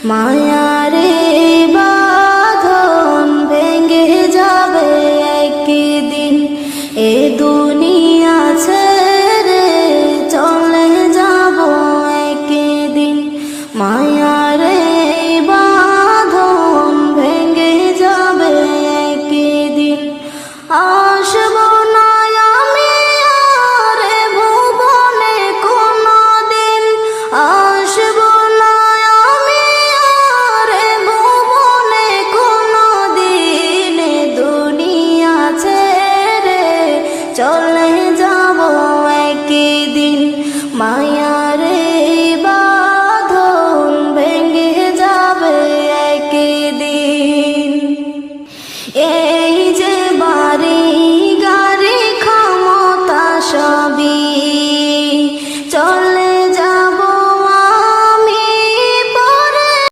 মায়ারে বাঁধন ভেঙে যাবে একদিন, এ দুনিয়া ছেড়ে চলে যাব একদিন। মায়ারে বাঁধন ভেঙে যাবে একদিন, আসব না আমি আর এ ভুবনে কোনদিন, আসব না আমি আর এ ভুবনে কোনদিন, এ দুনিয়া ছেড়ে চল